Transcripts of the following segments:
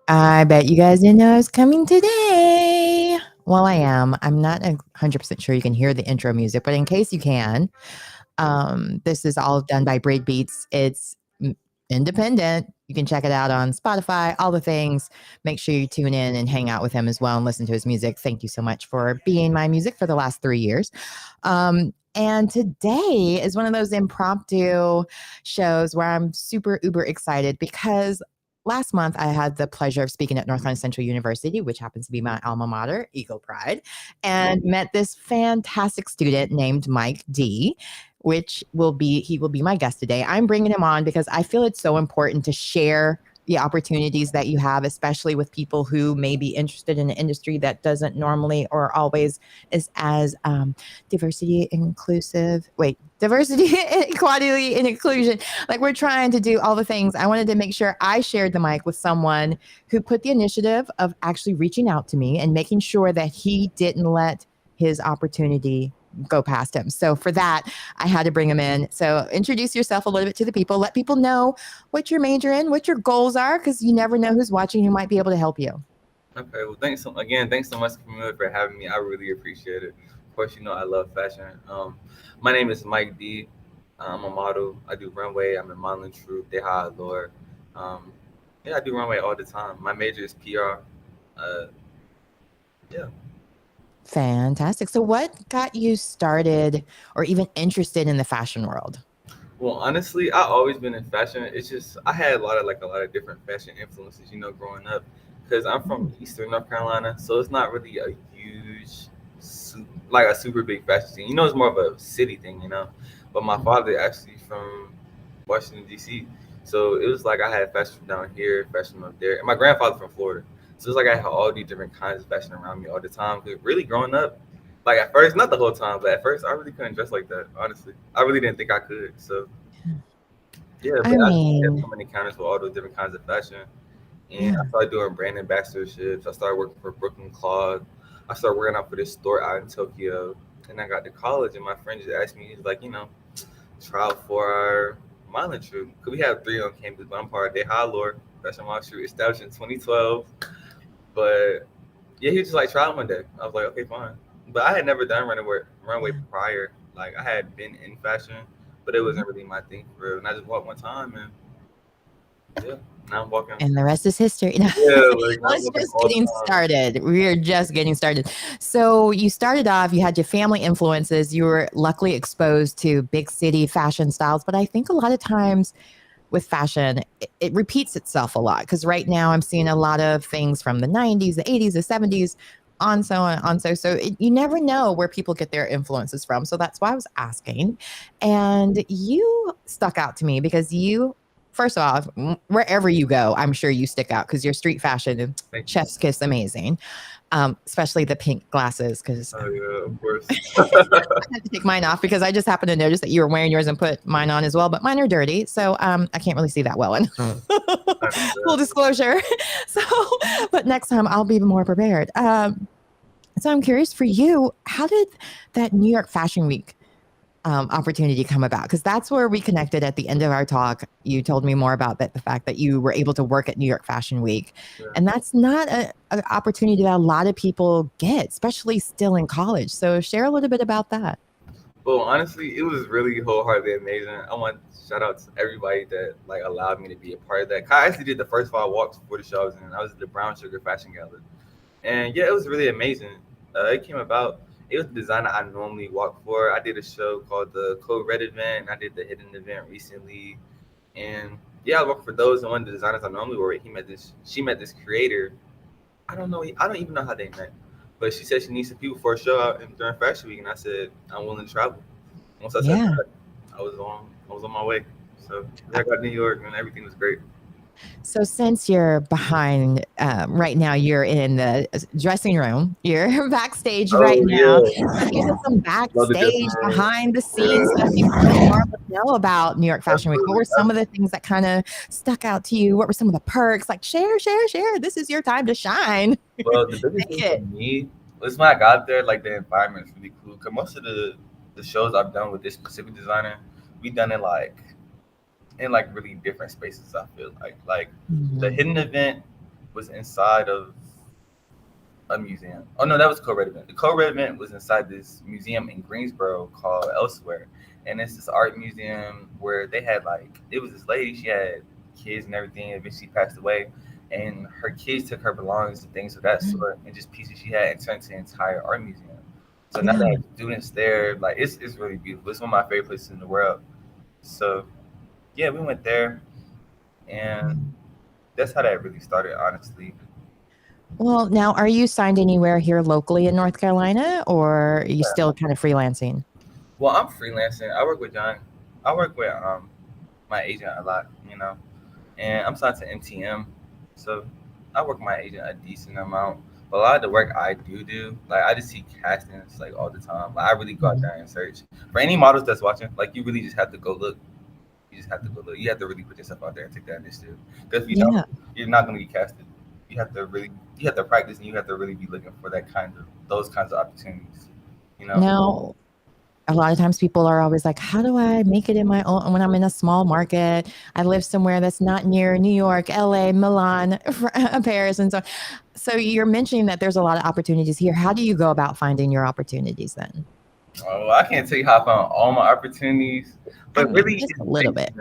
I bet you guys didn't know I was coming today. Well, I am. I'm not 100% sure you can hear the intro music, but in case you can, this is all done by Break Beats. It's independent. You can check it out on Spotify, all the things. Make sure you tune in and hang out with him as well and listen to his music. Thank you so much for being my music for the last 3 years. And today is one of those impromptu shows where I'm super uber excited because last month I had the pleasure of speaking at North Carolina Central University, which happens to be my alma mater, Eagle Pride, and met this fantastic student named Mike D, he will be my guest today. I'm bringing him on because I feel it's so important to share the opportunities that you have, especially with people who may be interested in an industry that doesn't normally or always is as diversity inclusive. Wait, diversity, equality, and inclusion. Like we're trying to do all the things. I wanted to make sure I shared the mic with someone who put the initiative of actually reaching out to me and making sure that he didn't let his opportunity go past him. So for that, I had to bring him in. So introduce yourself a little bit to the people. Let people know what your major in, what your goals are, because you never know who's watching who might be able to help you. Okay, well, thanks so much, Camille, for having me. I really appreciate it. Of course, you know I love fashion. My name is Mike D. I'm a model. I do runway. I'm in modeling troupe. They high lore. Um, yeah, I do runway all the time. My major is PR. Uh, yeah. Fantastic. So what got you started or even interested in the fashion world? Well, honestly, I always been in fashion. It's just I had a lot of different fashion influences, growing up. Because I'm from Mm. Eastern North Carolina, so it's not really a huge, like a super big fashion scene. It's more of a city thing. But my father actually from Washington D.C., so it was like I had fashion down here, fashion up there, and my grandfather from Florida. So it's like I had all these different kinds of fashion around me all the time. 'Cause really growing up, like at first, not the whole time, but at first I really couldn't dress like that. Honestly, I really didn't think I could. So yeah, I but I just had mean, so many encounters with all those different kinds of fashion. And I yeah. started doing brand ambassadorships. I started working for Brooklyn Cloud. I started working out for this store out in Tokyo. And I got to college, and my friend just asked me, he's like, try out for our modeling troupe. Because we have three on campus, but I'm part of their high lore fashion model troupe established in 2012. But yeah, he was just like, try it one day. I was like, okay, fine. But I had never done runway prior. Like, I had been in fashion, but it Mhm. wasn't really my thing for real. And I just walked one time, and yeah, now I'm walking. And the rest is history. No. Yeah, like Well, now I'm it's walking just all the getting time. started. We're just getting started. So you started off, you had your family influences. You were luckily exposed to big city fashion styles. But I think a lot of times with fashion, it repeats itself a lot. Because right now I'm seeing a lot of things from the 90s, the 80s, the 70s, on so on. You never know where people get their influences from. So that's why I was asking. And you stuck out to me because first off, wherever you go, I'm sure you stick out because your street fashion and Thank you. chef's kiss amazing. Especially the pink glasses because Oh yeah, of course. I had to take mine off because I just happened to notice that you were wearing yours and put mine on as well, but mine are dirty, so I can't really see that well. And I full understand. disclosure, so but next time I'll be more prepared. So I'm curious for you, how did that New York Fashion Week opportunity come about? Because that's where we connected at the end of our talk. You told me more about that, the fact that you were able to work at New York Fashion Week. Yeah. And that's not an opportunity that a lot of people get, especially still in college. So share a little bit about that. Well, honestly, it was really wholeheartedly amazing. I want to shout out to everybody that like allowed me to be a part of that. I actually did the first 5 walks before the show I was in. I was at the Brown Sugar Fashion Gala, and yeah, it was really amazing. It came about. It was the designer I normally walk for. I did a show called the Code Red event. I did the Hidden event recently, and yeah, I worked for those. And one of the designers I normally work with, she met this creator. I don't know. I don't even know how they met, but she said she needs some people for a show out during Fashion Week, and I said I'm willing to travel. Once I said Yeah. that, I was on my way. So yeah, I got New York, and everything was great. So since you're behind right now, you're in the dressing room. You're backstage right Oh now. yeah, Can you give us some love the dressing backstage, room. behind the scenes stuff Yeah, people don't normally know about New York Fashion Week? What absolutely. were some of the things that kind of stuck out to you? What were some of the perks? Like share, share, share. This is your time to shine. Well, the biggest Take thing for it. me was when I got there, like the environment is really cool. Cause most of the shows I've done with this specific designer, we done it like in like really different spaces. I feel like the Mhm. hidden event. was inside of a museum. Oh no, that was co-red event. The co-red event was inside this museum in Greensboro called Elsewhere, and it's this art museum where they had like it was this lady. She had kids and everything. And eventually passed away, and her kids took her belongings and things of that sort, and just pieces she had, and turned to an entire art museum. So now they Yeah. have students there. Like it's really beautiful. It's one of my favorite places in the world. So yeah, we went there, and Mm. that's how that really started, honestly. Well, now are you signed anywhere here locally in North Carolina, or are you Yeah. still kind of freelancing? Well, I'm freelancing. I work with John. I work with my agent a lot, and I'm signed to MTM, so I work with my agent a decent amount. But a lot of the work I do, like I just see castings like all the time. Like I really go out Mhm. there and search for any models that's watching. Like you really just have to go look. You just have to go look. You have to really put yourself out there and take that initiative. Because if you don't, Yeah. you're not going to get casted. You have to practice, and you have to really be looking for those kinds of opportunities. You know. Now, a lot of times people are always like, how do I make it in my own when I'm in a small market? I live somewhere that's not near New York, LA, Milan, Paris, and so you're mentioning that there's a lot of opportunities here. How do you go about finding your opportunities then? Oh, I can't tell you how I found all my opportunities, I but mean, really, just a little bit.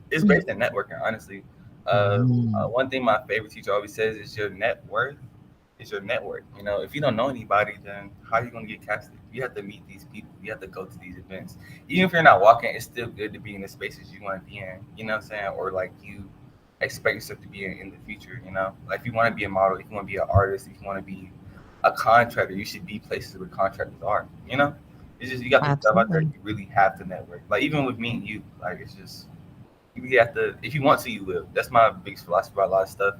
it's Yeah. based in networking. Honestly, Mm, one thing my favorite teacher always says is your net worth is your network. If you don't know anybody, then how are you going to get casted? You have to meet these people. You have to go to these events. Even if you're not walking, it's still good to be in the spaces you want to be in. You know what I'm saying? Or like you expect yourself to be in the future. Like if you want to be a model, if you want to be an artist, if you want to be a contractor, you should be places where contractors are. It's just you got to put stuff out there. absolutely. You really have to network. Like even with me and you, like it's just you really have to. If you want to, you will. That's my biggest philosophy about a lot of stuff.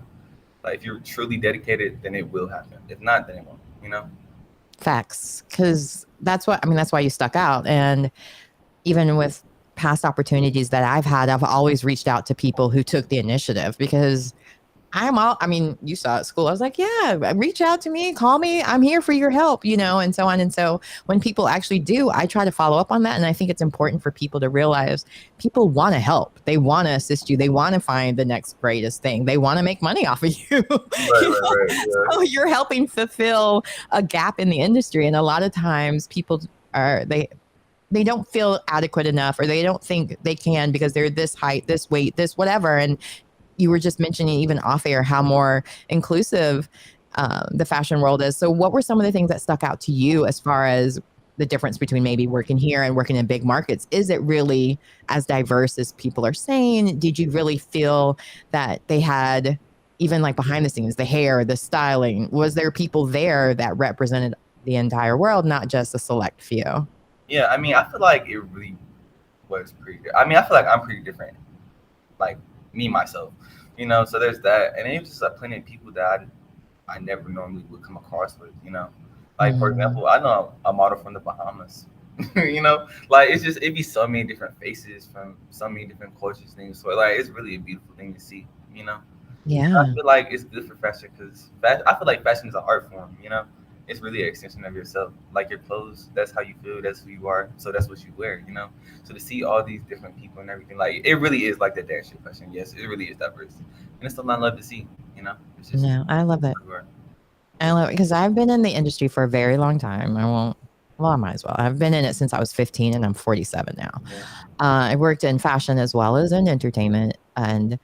Like if you're truly dedicated, then it will happen. If not, then it won't. Facts. Because that's why you stuck out. And even with past opportunities that I've had, I've always reached out to people who took the initiative because I mean, you saw at school. I was like, yeah, reach out to me, call me. I'm here for your help, and so on. And so when people actually do, I try to follow up on that. And I think it's important for people to realize people want to help. They want to assist you. They want to find the next greatest thing. They want to make money off of you. Right, right, right. So Yeah. you're helping fulfill a gap in the industry. And a lot of times people they don't feel adequate enough or they don't think they can because they're this height, this weight, this whatever. And you were just mentioning even off air how more inclusive the fashion world is. So, what were some of the things that stuck out to you as far as the difference between maybe working here and working in big markets? Is it really as diverse as people are saying? Did you really feel that they had, even like behind the scenes, the hair, the styling? Was there people there that represented the entire world, not just a select few? Yeah, I mean, I feel like it really was pretty good. I mean, I feel like I'm pretty different, like me myself, So there's that, and then it was just like plenty of people that I never normally would come across with. Like for Mm, example, I know a model from the Bahamas. Like it'd be so many different faces from so many different cultures, things. So like it's really a beautiful thing to see. I yeah. feel like it's good for fashion because I feel like fashion is an art form. It's really an extension of yourself. Like your clothes, that's how you feel, that's who you are. So that's what you wear. So to see all these different people and everything, like it really is like the dance shit fashion. Yes, it really is diverse. And it's something I love to see. It's just No, I love it. everywhere. I love it because I've been in the industry for a very long time. I won't. Well, I might as well. I've been in it since I was 15 and I'm 47 now. Yeah. I worked in fashion as well as in entertainment. And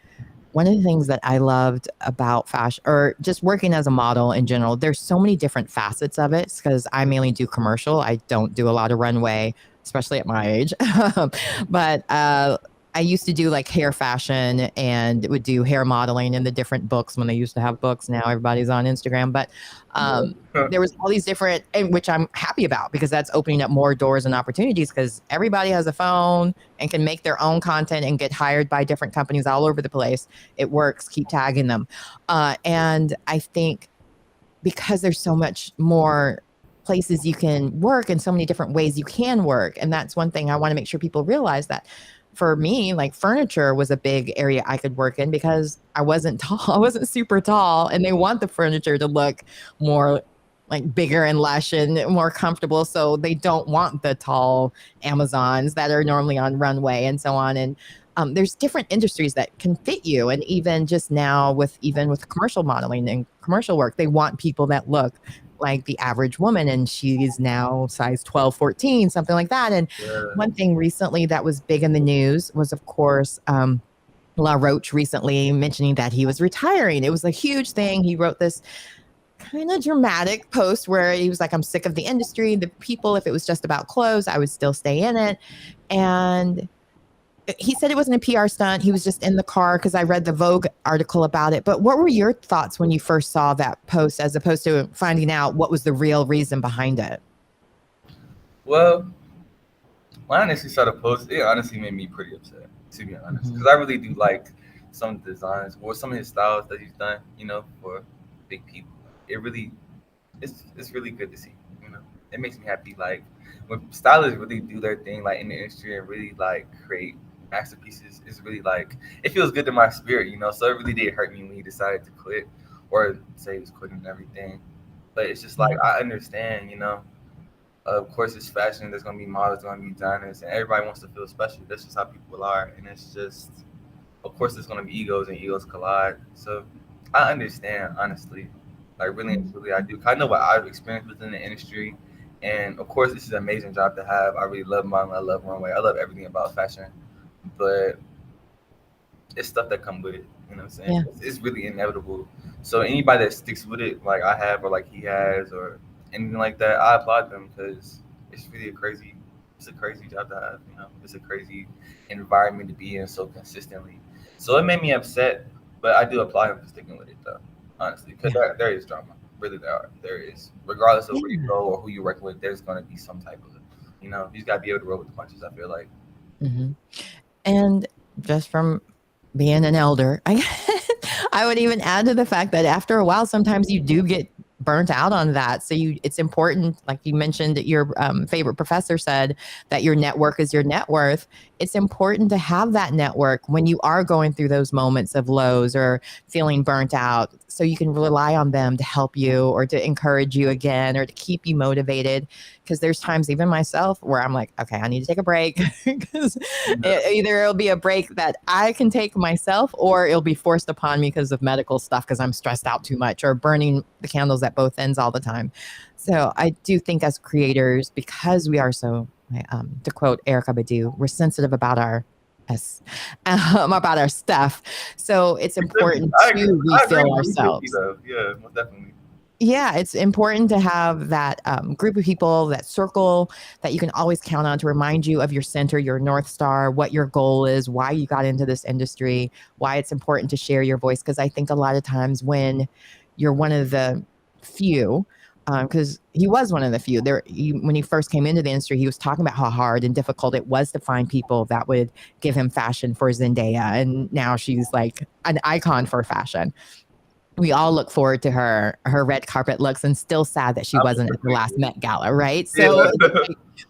one of the things that I loved about fashion or just working as a model in general, there's so many different facets of it because I mainly do commercial. I don't do a lot of runway, especially at my age. But I used to do like hair fashion and would do hair modeling in the different books when they used to have books. Now everybody's on Instagram. But Yeah. there was all these different, and which I'm happy about because that's opening up more doors and opportunities because everybody has a phone and can make their own content and get hired by different companies all over the place. It works. Keep tagging them. And I think because there's so much more places you can work and so many different ways you can work. And that's one thing I want to make sure people realize that for me, like furniture was a big area I could work in because I wasn't tall. I wasn't super tall. And they want the furniture to look more like bigger and lush and more comfortable. So they don't want the tall Amazons that are normally on runway and so on. And there's different industries that can fit you. And even just now with commercial modeling and commercial work, they want people that look like the average woman, and she's now size 12, 14, something like that. And Yeah. one thing recently that was big in the news was, of course, La Roche recently mentioning that he was retiring. It was a huge thing. He wrote this kind of dramatic post where he was like, I'm sick of the industry, the people. If it was just about clothes, I would still stay in it. And he said it wasn't a PR stunt. He was just in the car, because I read the Vogue article about it. But what were your thoughts when you first saw that post, as opposed to finding out what was the real reason behind it? Well, when I initially saw the post, it honestly made me pretty upset, to be honest, because I really do like some designs or some of his styles that he's done, for big people. It really, it's really good to see. It makes me happy. Like when stylists really do their thing, like in the industry, and really like create masterpieces, it's really like it feels good to my spirit. So it really did hurt me when he decided to quit, or say he was quitting and everything. But it's just like I understand. Of course, it's fashion. There's gonna be models, there's gonna be designers, and everybody wants to feel special. That's just how people are, and it's just, of course, there's gonna be egos, and egos collide. So I understand, honestly, like really and truly, I do. I know what I've experienced within the industry, and of course, this is an amazing job to have. I really love modeling. I love runway. I love everything about fashion, but it's stuff that come with it. You know what I'm saying? Yeah. It's really inevitable. So anybody that sticks with it, like I have, or like he has, or anything like that, I applaud them, because it's really it's a crazy job to have. It's a crazy environment to be in so consistently. So it made me upset, but I do applaud him for sticking with it, though, honestly, because there is drama. Really, there is. Regardless of where you go or who you're working with, there's going to be some type of, you just got to be able to roll with the punches, I feel like. And just from being an elder, I would even add to the fact that after a while, sometimes you do get burnt out on that. So it's important, like you mentioned, that your favorite professor said that your network is your net worth. It's important to have that network when you are going through those moments of lows or feeling burnt out, so you can rely on them to help you or to encourage you again or to keep you motivated. Because there's times, even myself, where I'm like, okay, I need to take a break, because either it'll be a break that I can take myself, or it'll be forced upon me because of medical stuff, because I'm stressed out too much or burning the candles at both ends all the time. So I do think, as creators, because we are so, to quote Erica Badu, we're sensitive about our about our stuff. So it's important to refill ourselves. Yeah, most definitely. Yeah, it's important to have that group of people, that circle that you can always count on to remind you of your center, your North Star, what your goal is, why you got into this industry, why it's important to share your voice. Because I think a lot of times when you're one of the few, because he was one of the few, when he first came into the industry, he was talking about how hard and difficult it was to find people that would give him fashion for Zendaya. And now she's like an icon for fashion. We all look forward to her red carpet looks, and still sad that she wasn't at the last Met Gala, right? So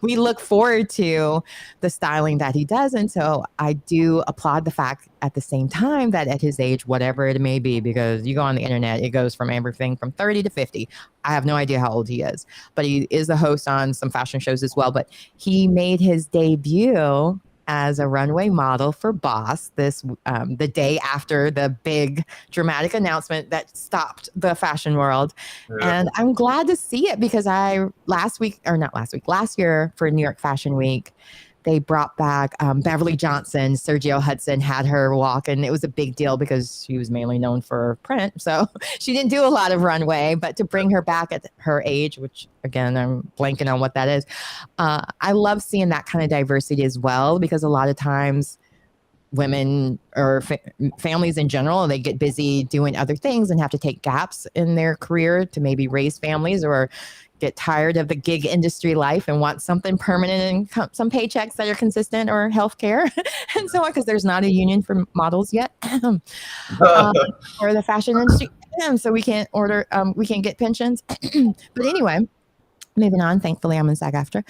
we look forward to the styling that he does. And so I do applaud the fact at the same time that at his age, whatever it may be, because you go on the internet, it goes from everything from 30 to 50. I have no idea how old he is, but he is a host on some fashion shows as well. But he made his debut as a runway model for Boss the day after the big dramatic announcement that stopped the fashion world. And I'm glad to see it, because last year for New York Fashion Week, they brought back Beverly Johnson. Sergio Hudson had her walk, and it was a big deal because she was mainly known for print. So she didn't do a lot of runway, but to bring her back at her age, which again, I'm blanking on what that is. I love seeing that kind of diversity as well, because a lot of times women or families in general, they get busy doing other things and have to take gaps in their career to maybe raise families, or get tired of the gig industry life and want something permanent and some paychecks that are consistent, or healthcare and so on, because there's not a union for models yet or the fashion industry. So we can't get pensions. But anyway, moving on. Thankfully, I'm in SAG-AFTRA.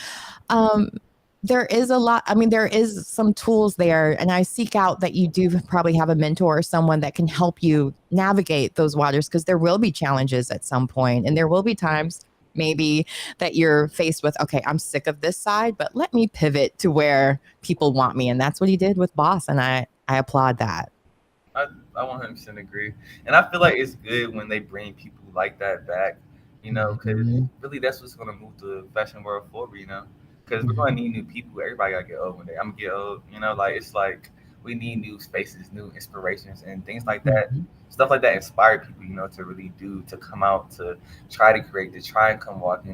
There is a lot. I mean, there is some tools there, and I seek out that you do probably have a mentor or someone that can help you navigate those waters, because there will be challenges at some point, and there will be times maybe that you're faced with, okay, I'm sick of this side, but let me pivot to where people want me. And that's what he did with Boss. And I applaud that. I, I 100% agree. And I feel like it's good when they bring people like that back, because Mhm, really that's what's going to move the fashion world forward, because we're going mhm, to need new people. Everybody got to get old one day. I'm going to get old, like it's like we need new spaces, new inspirations, and things like that. mhm. Stuff like that inspire people, to really do, to come out, to try to create, to try and come walk.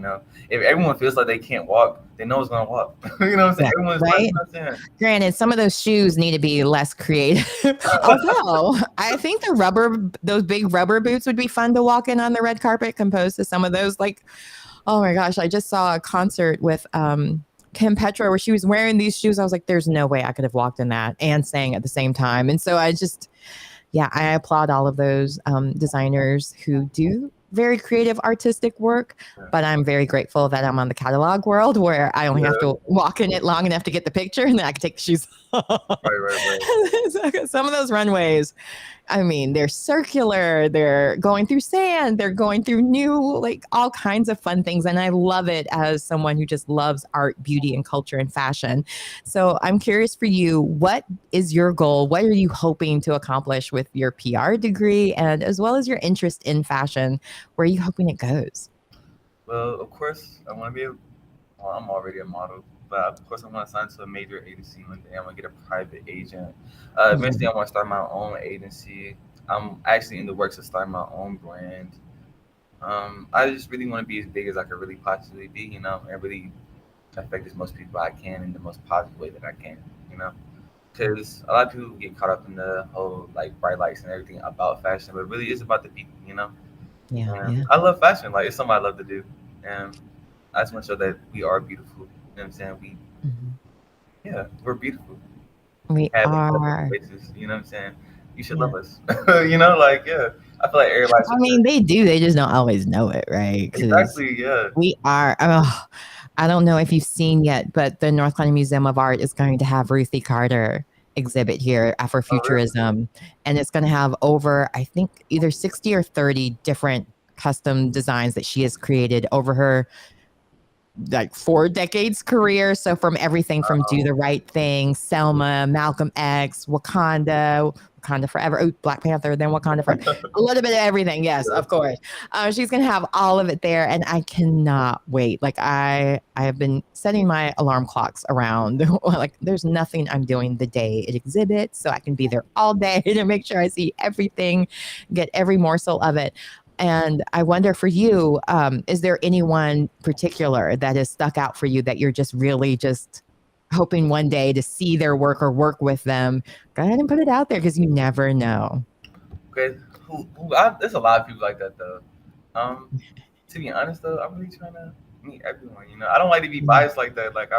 If everyone feels like they can't walk, then no one's going to walk. You know what I'm saying? Yeah, Everyone's like, right. you know what I'm saying? Granted, some of those shoes need to be less creative. Although I think those big rubber boots would be fun to walk in on the red carpet, composed to some of those. Like, oh my gosh, I just saw a concert with Kim Petra where she was wearing these shoes. I was like, there's no way I could have walked in that and sang at the same time. And so yeah, I applaud all of those designers who do very creative artistic work, but I'm very grateful that I'm on the catalog world where I only have Yeah, to walk in it long enough to get the picture and then I can take the shoes off. right, right, right. Some of those runways, I mean, they're circular, they're going through sand, they're going through new, like all kinds of fun things. And I love it as someone who just loves art, beauty, and culture and fashion. So I'm curious for you, what is your goal? What are you hoping to accomplish with your PR degree and as well as your interest in fashion? Where are you hoping it goes? Well, of course, I want to be well, I'm already a model, but of course, I want to sign to a major agency one day. I want to get a private agent. Eventually, Mhm. I want to start my own agency. I'm actually in the works of starting my own brand. I just really want to be as big as I could really possibly be, and really affect as most people I can in the most positive way that I can, you know. Because a lot of people get caught up in the whole like bright lights and everything about fashion, but really it's about the people. Yeah, And yeah. I love fashion, like it's something I love to do, and I just want to show that we are beautiful. You know what I'm saying? Mhm. Yeah, we're beautiful. We We have incredible are. faces. You know what I'm saying? You should Yeah. love us. Like yeah, I feel like everybody I should mean, they do. They just don't always know it, right? Because exactly. Yeah. we are. Oh, I don't know if you've seen yet, but the North Carolina Museum of Art is going to have Ruthie Carter exhibit here, Oh really? Afrofuturism, and it's going to have over, I think, either 60 or 30 different custom designs that she has created over her like 4 decades career. So from everything from Do the Right Thing, Selma, Malcolm X, Wakanda Forever, Black Panther, then Wakanda Forever, a little bit of everything. Yes, Yeah. of course. She's gonna have all of it there, and I cannot wait. Like I have been setting my alarm clocks around. Like there's nothing I'm doing the day it exhibits, so I can be there all day to make sure I see everything, get every morsel of it. And I wonder for you, is there anyone particular that has stuck out for you that you're just really just hoping one day to see their work or work with them? Go ahead and put it out there because you never know. Okay. There's a lot of people like that though. Um, to be honest though, I'm really trying to meet everyone. I don't like to be biased like that. Like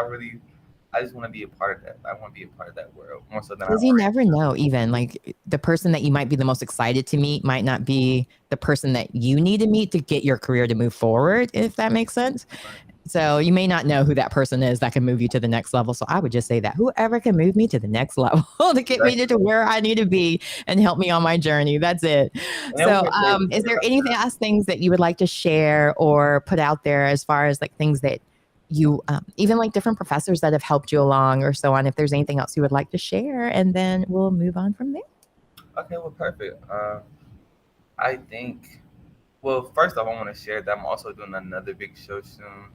I just want to be a part of that. I want to be a part of that world more so than I Because you already. never know, even like the person that you might be the most excited to meet might not be the person that you need to meet to get your career to move forward, if that makes sense. Right. So you may not know who that person is that can move you to the next level. So I would just say that whoever can move me to the next level to get me to Exactly. where I need to be and help me on my journey. That's it. And then So we can say, is there anything else things that you would like to share or put out there as far as like things that you even like different professors that have helped you along or so on, if there's anything else you would like to share, and then we'll move on from there. okay, well, perfect. I think. Well, first off, I want to share that I'm also doing another big show soon.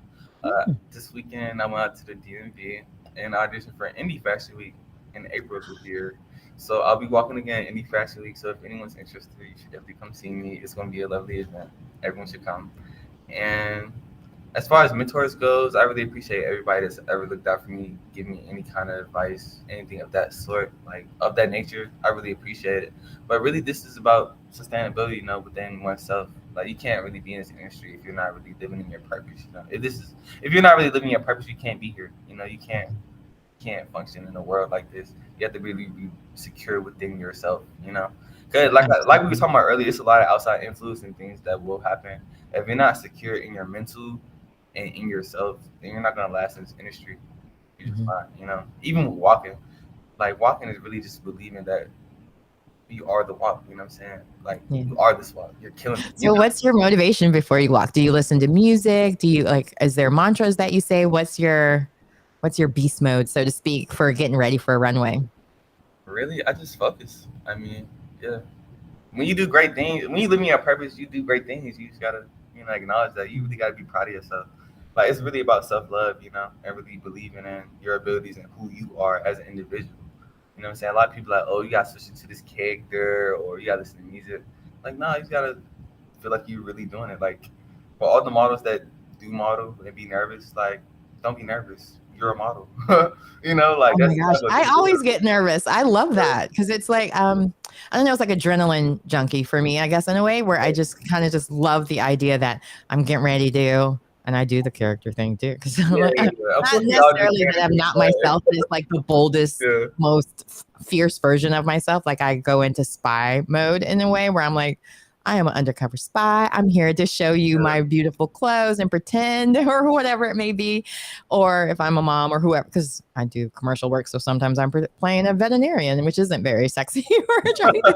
This weekend, I went out to the DMV and auditioned for Indie Fashion Week in April of this year. So I'll be walking again Indie Fashion Week. So if anyone's interested, you should definitely come see me. It's going to be a lovely event. Everyone should come. And as far as mentors goes, I really appreciate everybody that's ever looked out for me, give me any kind of advice, anything of that sort, like of that nature. I really appreciate it. But really, this is about sustainability, within oneself. Like you can't really be in this industry if you're not really living in your purpose. If you're not really living your purpose, you can't be here. You can't function in a world like this. You have to really be secure within yourself. Cause like we were Absolutely. talking about earlier, it's a lot of outside influence and things that will happen if you're not secure in your mental and in yourself, then you're not gonna last in this industry. You're just Mhm. not. Even with walking, like walking is really just believing that You are the walk. You know what I'm saying? Like Yeah. you are the swap. You're killing it. You So know? what's your motivation before you walk? Do you listen to music? Do you like, is there mantras that you say? What's your beast mode, so to speak, for getting ready for a runway? Really, I just focus. I mean, yeah. When you do great things, when you live in your purpose, you do great things. You just gotta, acknowledge that. You really gotta be proud of yourself. Like it's really about self love, and really believing in your abilities and who you are as an individual. You know what I'm saying? A lot of people are like, oh, you gotta switch into this character or you gotta listen to music. Like, no, you just gotta feel like you're really doing it. Like for all the models that do model and be nervous, like don't be nervous. You're a model. Like Oh my that's gosh, what I you always do. get nervous. I love that because it's like I don't know, it's like adrenaline junkie for me, I guess, in a way, where I just kind of just love the idea that I'm getting ready to do, and I do the character thing too, because Yeah, like, yeah, yeah. Of not course, we all do necessarily that I'm characters, not myself, but but it's like the boldest, yeah, most fierce version of myself. Like I go into spy mode in a way where I'm like, I am an undercover spy. I'm here to show you yeah, my beautiful clothes and pretend, or whatever it may be. Or if I'm a mom or whoever, because I do commercial work. So sometimes I'm playing a veterinarian, which isn't very sexy or attractive.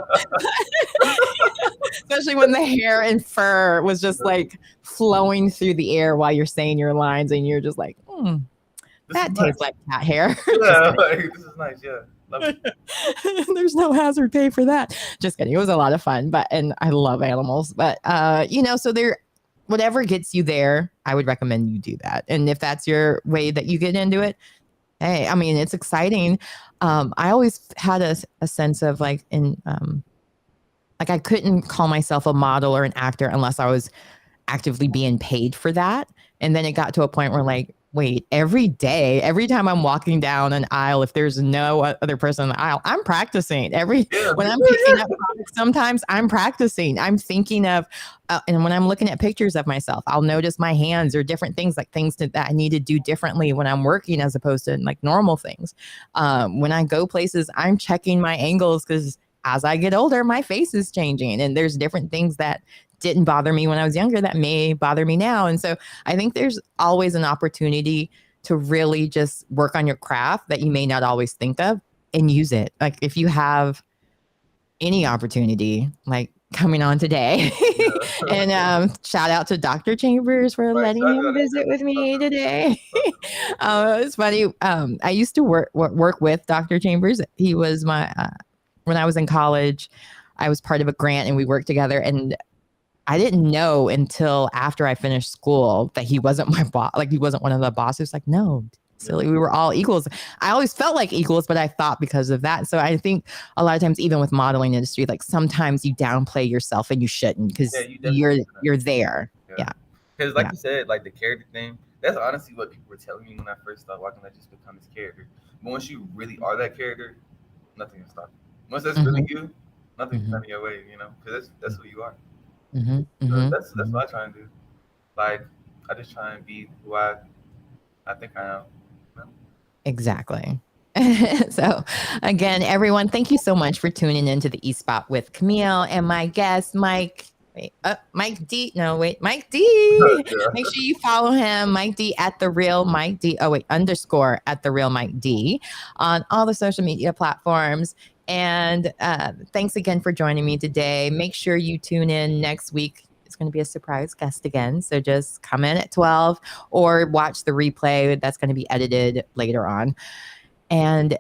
Especially when the hair and fur was just like flowing through the air while you're saying your lines, and you're just like, this is that tastes nice. like cat hair. Just Yeah, kidding. like, this is nice. Yeah, love it. There's no hazard pay for that. Just kidding. It was a lot of fun, and I love animals. But so there, whatever gets you there, I would recommend you do that. And if that's your way that you get into it, hey, I mean, it's exciting. I always had a sense of like I couldn't call myself a model or an actor unless I was actively being paid for that. And then it got to a point where like, wait, every day, every time I'm walking down an aisle, if there's no other person in the aisle, I'm practicing. Yeah, When me I'm too. picking up products, sometimes I'm practicing. I'm thinking of, and when I'm looking at pictures of myself, I'll notice my hands or different things, like things that I need to do differently when I'm working as opposed to like normal things. When I go places, I'm checking my angles because as I get older, my face is changing, and there's different things that didn't bother me when I was younger that may bother me now. And so I think there's always an opportunity to really just work on your craft that you may not always think of and use it. Like if you have any opportunity, like coming on today. Yeah. And shout out to Dr. Chambers for Right, letting so I him got it. visit with me today. Awesome. It's funny. I used to work with Dr. Chambers. He was my when I was in college. I was part of a grant and we worked together. And I didn't know until after I finished school that he wasn't my boss. Like he wasn't one of the bosses. Like, no, silly. We were all equals. I always felt like equals, but I thought because of that. So I think a lot of times, even with modeling industry, like sometimes you downplay yourself and you shouldn't Yeah, because you definitely should. you're there. Yeah, Yeah. because like Yeah. you said, like the character thing. That's honestly what people were telling me when I first started watching. I just become this character. But once you really are that character, nothing can stop you. Once that's really Mm-hmm, you, nothing can mm-hmm, stand in your way. Because that's who you are. mm-hmm, So mm-hmm, that's mm-hmm. what I try and do. Like I just try and be who I think I am. You know? Exactly. So, again, everyone, thank you so much for tuning into the E Spot with Camille and my guest, Mike. Wait, Mike D. No, wait, Mike D. Make Yeah. sure you follow him, Mike D at the real Mike D. Oh, wait, underscore at the real Mike D on all the social media platforms. And thanks again for joining me today. Make sure you tune in next week. It's going to be a surprise guest again. So just come in at 12 or watch the replay that's going to be edited later on. And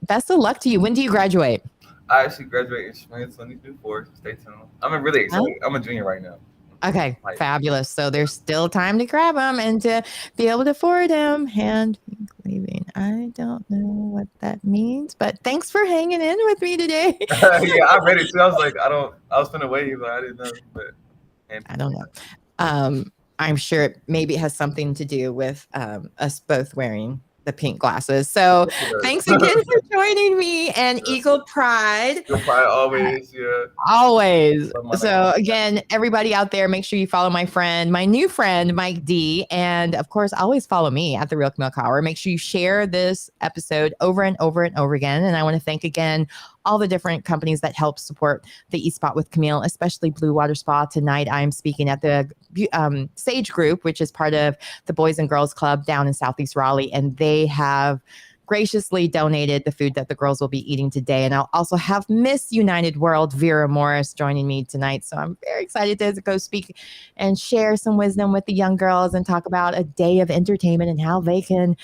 best of luck to you. When do you graduate? I actually graduated in spring 2024. So stay tuned. I'm really Huh? excited. I'm a junior right now. Okay, Like fabulous. So there's still time to grab them and to be able to forward them. Hand waving. I don't know what that means, but thanks for hanging in with me today. yeah, I read it too. I was like, I was finna wave, but I didn't know. But and I don't know. I'm sure maybe it has something to do with us both wearing the pink glasses. So thanks again for joining me, and yeah. Eagle Pride. You'll probably always, yeah. Always. Love my name. So again, everybody out there, make sure you follow my new friend, Mike D. And of course, always follow me at The Real Camille Cower. Make sure you share this episode over and over and over again. And I want to thank again all the different companies that help support the eSpot with Camille, especially Blue Water Spa. Tonight, I'm speaking at the Sage Group, which is part of the Boys and Girls Club down in Southeast Raleigh. And they have graciously donated the food that the girls will be eating today. And I'll also have Miss United World, Vera Morris, joining me tonight. So I'm very excited to go speak and share some wisdom with the young girls and talk about a day of entertainment and how they can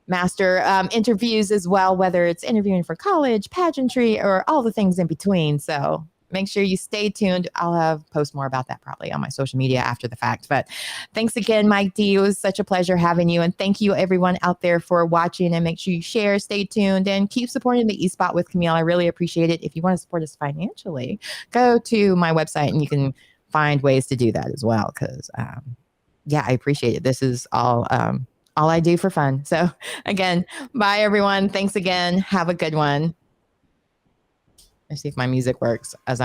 master interviews as well, whether it's interviewing for college, pageantry, or all the things in between. So make sure you stay tuned. I'll post more about that probably on my social media after the fact. But thanks again, Mike D. It was such a pleasure having you. And thank you, everyone out there, for watching. And make sure you share, stay tuned, and keep supporting the eSpot with Camille. I really appreciate it. If you want to support us financially, go to my website and you can find ways to do that as well. Because, yeah, I appreciate it. This is all I do for fun. So again, bye, everyone. Thanks again. Have a good one. Let's see if my music works as I